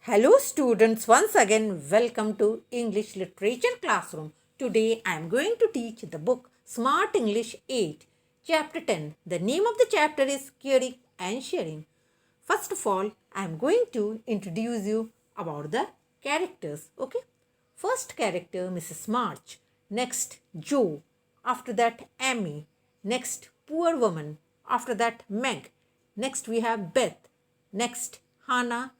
Hello students, once again welcome to English Literature Classroom. Today I am going to teach the book Smart English 8, Chapter 10. The name of the chapter is Caring and Sharing. First of all, I am going to introduce you about the characters. Okay. First character Mrs. March. Next Joe. After that Amy. Next Poor Woman. After that Meg. Next we have Beth. Next Hannah.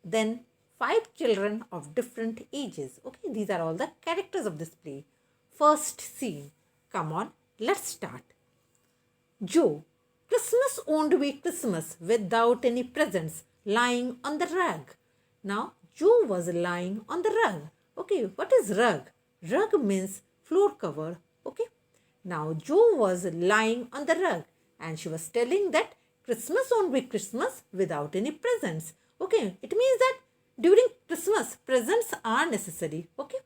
Then five children of different ages. Okay, these are all the characters of this play. First scene. Come on, let's start. Joe. Christmas won't be Christmas without any presents lying on the rug. Now, Joe was lying on the rug. Okay, what is rug? Rug means floor cover. Okay. Now, Joe was lying on the rug and she was telling that Christmas won't be Christmas without any presents. Okay, it means that during Christmas, presents are necessary. Okay.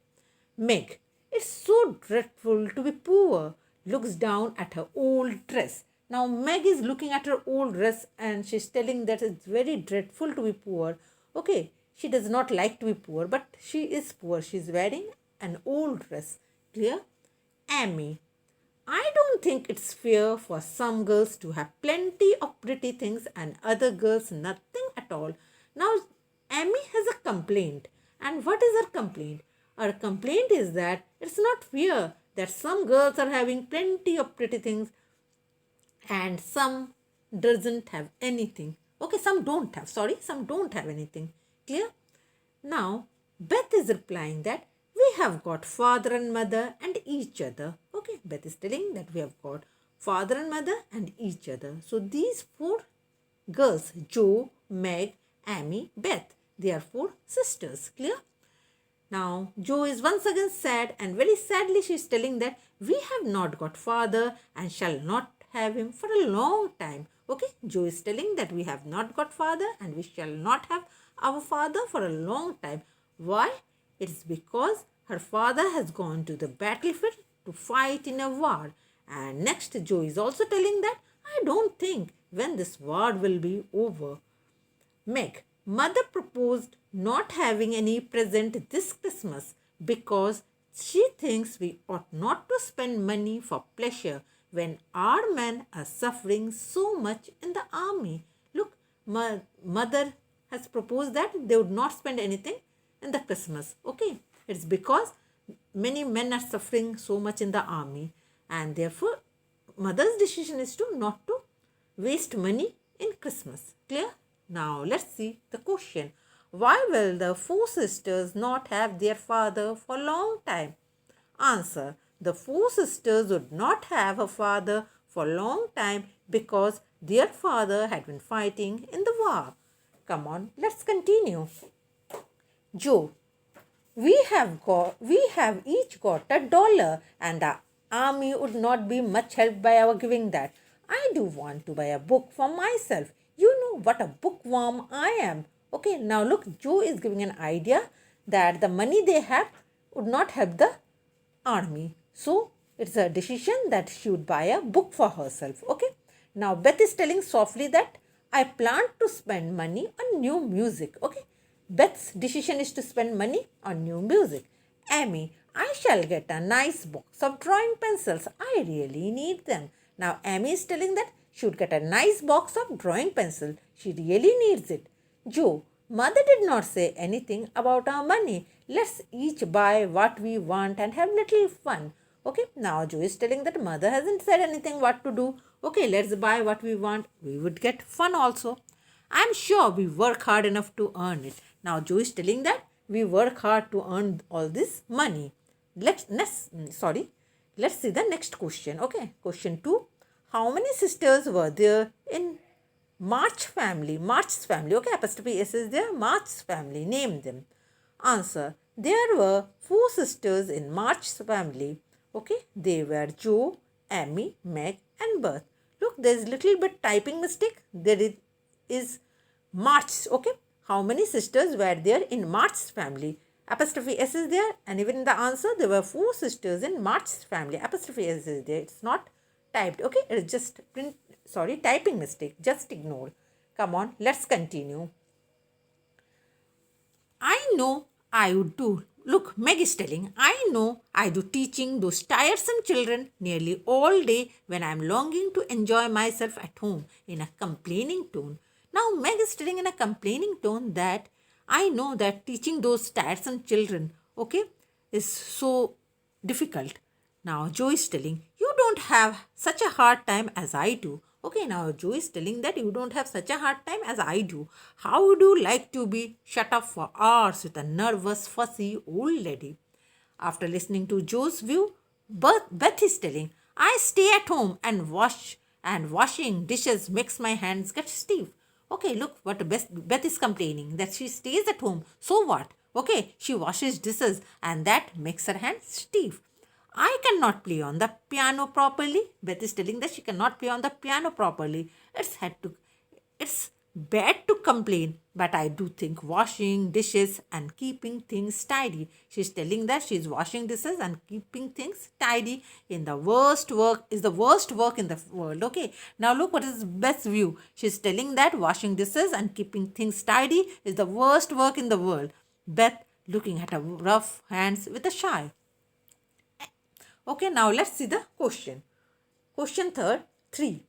Meg, it's so dreadful to be poor, looks down at her old dress. Now, Meg is looking at her old dress and she's telling that it's very dreadful to be poor. Okay, she does not like to be poor, but she is poor. She's wearing an old dress. Clear? Amy, I don't think it's fair for some girls to have plenty of pretty things and other girls nothing at all. Now, Amy has a complaint. And what is her complaint? Her complaint is that it's not fair that some girls are having plenty of pretty things and some doesn't have anything. Okay, some don't have. Sorry, some don't have anything. Clear? Now, Beth is replying that we have got father and mother and each other. Okay, Beth is telling that we have got father and mother and each other. So these four girls, Joe, Meg, Amy, Beth, they are four sisters. Clear? Now, Joe is once again sad and very sadly she is telling that we have not got father and shall not have him for a long time. Okay, Joe is telling that we have not got father and we shall not have our father for a long time. Why? It's because her father has gone to the battlefield to fight in a war. And next, Joe is also telling that I don't think when this war will be over. Meg, mother proposed not having any present this Christmas because she thinks we ought not to spend money for pleasure when our men are suffering so much in the army. Look, mother has proposed that they would not spend anything in the Christmas. Okay, it's because many men are suffering so much in the army and therefore mother's decision is to not to waste money in Christmas. Clear? Now let's see the question. Why will the four sisters not have their father for a long time? Answer. The four sisters would not have a father for a long time because their father had been fighting in the war. Come on, let's continue. Joe, we have each got $1 and the army would not be much help by our giving that. I do want to buy a book for myself. You know what a bookworm I am. Okay, now look, Joe is giving an idea that the money they have would not help the army. So it's a decision that she would buy a book for herself. Okay. Now Beth is telling softly that I plan to spend money on new music. Okay. Beth's decision is to spend money on new music. Amy, I shall get a nice box of drawing pencils. I really need them. Now Amy is telling that she would get a nice box of drawing pencil. She really needs it. Joe, mother did not say anything about our money. Let's each buy what we want and have little fun. Okay, now Joe is telling that mother hasn't said anything what to do. Okay, let's buy what we want. We would get fun also. I'm sure we work hard enough to earn it. Now Joe is telling that we work hard to earn all this money. Let's see the next question. Okay, question 2. How many sisters were there in March family? March's family. Okay, apostrophe S is there. March's family. Name them. Answer. There were 4 sisters in March's family. Okay, they were Joe, Amy, Meg and Beth. Look, there's little bit typing mistake. There is March. Okay, how many sisters were there in March's family? Apostrophe S is there and even in the answer there were 4 sisters in March's family. Apostrophe S is there. It's not typed. Okay, it's just typing mistake. Just ignore. Come on, let's continue. know I would do. Look, Meg is telling, I know I do teaching those tiresome children nearly all day when I am longing to enjoy myself at home in a complaining tone. Now, Meg is telling in a complaining tone that I know that teaching those tiresome children, okay, is so difficult. Now, Joe is telling, you don't have such a hard time as I do. Okay, now Joe is telling that you don't have such a hard time as I do. How would you like to be shut up for hours with a nervous, fussy old lady? After listening to Joe's view, Beth is telling, I stay at home and washing dishes makes my hands get stiff. Okay, look what Beth is complaining that she stays at home. So what? Okay, she washes dishes and that makes her hands stiff. I cannot play on the piano properly. Beth is telling that she cannot play on the piano properly. It's bad to complain, but I do think washing dishes and keeping things tidy. She's telling that she's washing dishes and keeping things tidy in the worst work is the worst work in the world. Okay. Now look what is Beth's view. She's telling that washing dishes and keeping things tidy is the worst work in the world. Beth looking at her rough hands with a shy. Okay, now let's see the question. Question third, 3.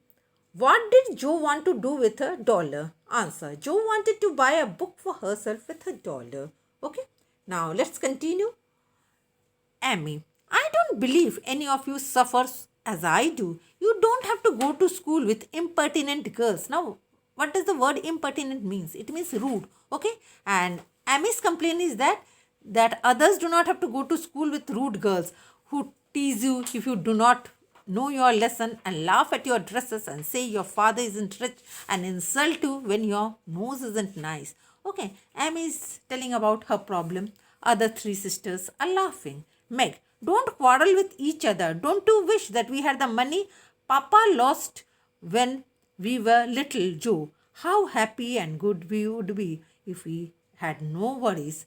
What did Joe want to do with $1? Answer. Joe wanted to buy a book for herself with $1. Okay, now let's continue. Amy, I don't believe any of you suffers as I do. You don't have to go to school with impertinent girls. Now, what does the word impertinent means? It means rude. Okay, and Amy's complaint is that others do not have to go to school with rude girls who tease you if you do not know your lesson and laugh at your dresses and say your father isn't rich and insult you when your nose isn't nice. Okay, Amy is telling about her problem. Other 3 sisters are laughing. Meg, don't quarrel with each other. Don't you wish that we had the money Papa lost when we were little, Joe? How happy and good we would be if we had no worries.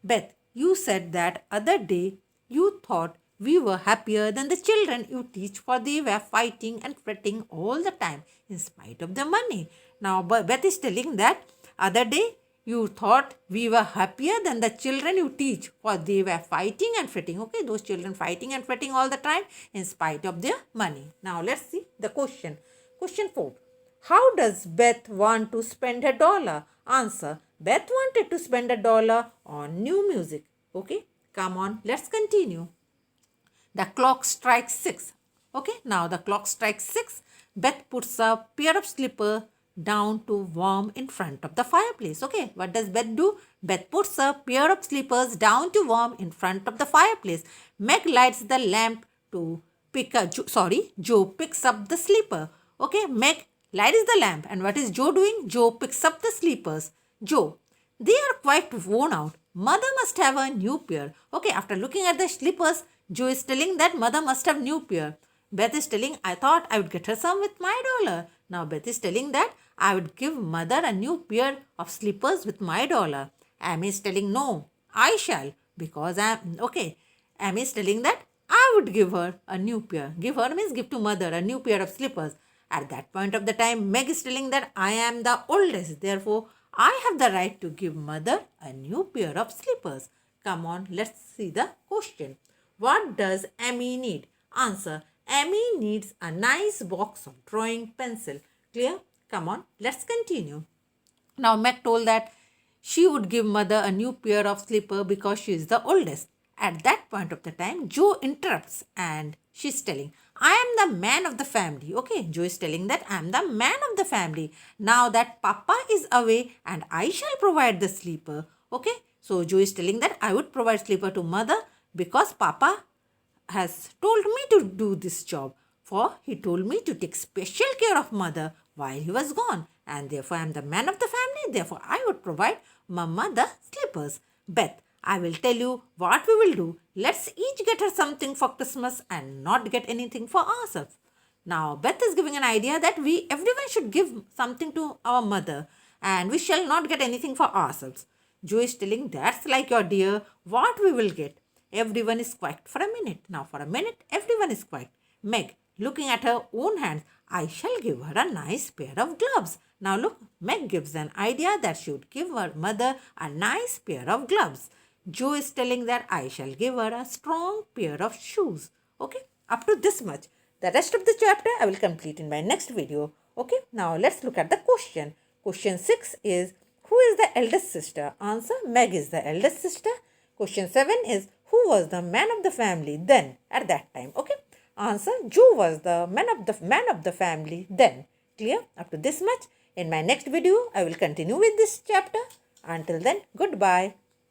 Beth, you said that other day you thought we were happier than the children you teach, for they were fighting and fretting all the time in spite of the money. Now, Beth is telling that other day you thought we were happier than the children you teach, for they were fighting and fretting. Okay, those children fighting and fretting all the time in spite of their money. Now, let's see the question. Question 4. How does Beth want to spend her $1? Answer. Beth wanted to spend $1 on new music. Okay, come on, let's continue. The clock strikes 6. Okay, now the clock strikes 6. Beth puts a pair of slippers down to warm in front of the fireplace. Okay, what does Beth do? Beth puts a pair of slippers down to warm in front of the fireplace. Meg lights the lamp to Joe picks up the slipper. Okay, Meg lights the lamp, and what is Joe doing? Joe picks up the slippers. Joe, they are quite worn out. Mother must have a new pair. Okay, after looking at the slippers, Joe is telling that mother must have new pair. Beth is telling, I thought I would get her some with my $1. Now Beth is telling that I would give mother a new pair of slippers with my $1. Amy is telling, no, I shall, because Amy is telling that I would give her a new pair. Give her means give to mother a new pair of slippers. At that point of the time, Meg is telling that I am the oldest. Therefore, I have the right to give mother a new pair of slippers. Come on, let's see the question. What does Amy need? Answer. Amy needs a nice box of drawing pencil. Clear? Come on, let's continue. Now, Meg told that she would give mother a new pair of slipper because she is the oldest. At that point of the time, Joe interrupts and she's telling, I am the man of the family. Okay, Joe is telling that I am the man of the family. Now that Papa is away and I shall provide the slipper. Okay, so Joe is telling that I would provide slipper to mother because Papa has told me to do this job. For he told me to take special care of mother while he was gone. And therefore I am the man of the family. Therefore I would provide Mama the slippers. Beth, I will tell you what we will do. Let's each get her something for Christmas and not get anything for ourselves. Now Beth is giving an idea that everyone should give something to our mother and we shall not get anything for ourselves. Joe is telling, that's like your dear, what we will get. Everyone is quiet for a minute. Now for a minute, everyone is quiet. Meg, looking at her own hands, I shall give her a nice pair of gloves. Now look, Meg gives an idea that she would give her mother a nice pair of gloves. Joe is telling that I shall give her a strong pair of shoes. Okay, up to this much. The rest of the chapter I will complete in my next video. Okay, now let's look at the question. Question 6 is, who is the eldest sister? Answer, Meg is the eldest sister. Question 7 is, who was the man of the family then at that time? Okay, answer, Joe was the man of the family then. Clear? Up to this much. In my next video, I will continue with this chapter. Until then, goodbye.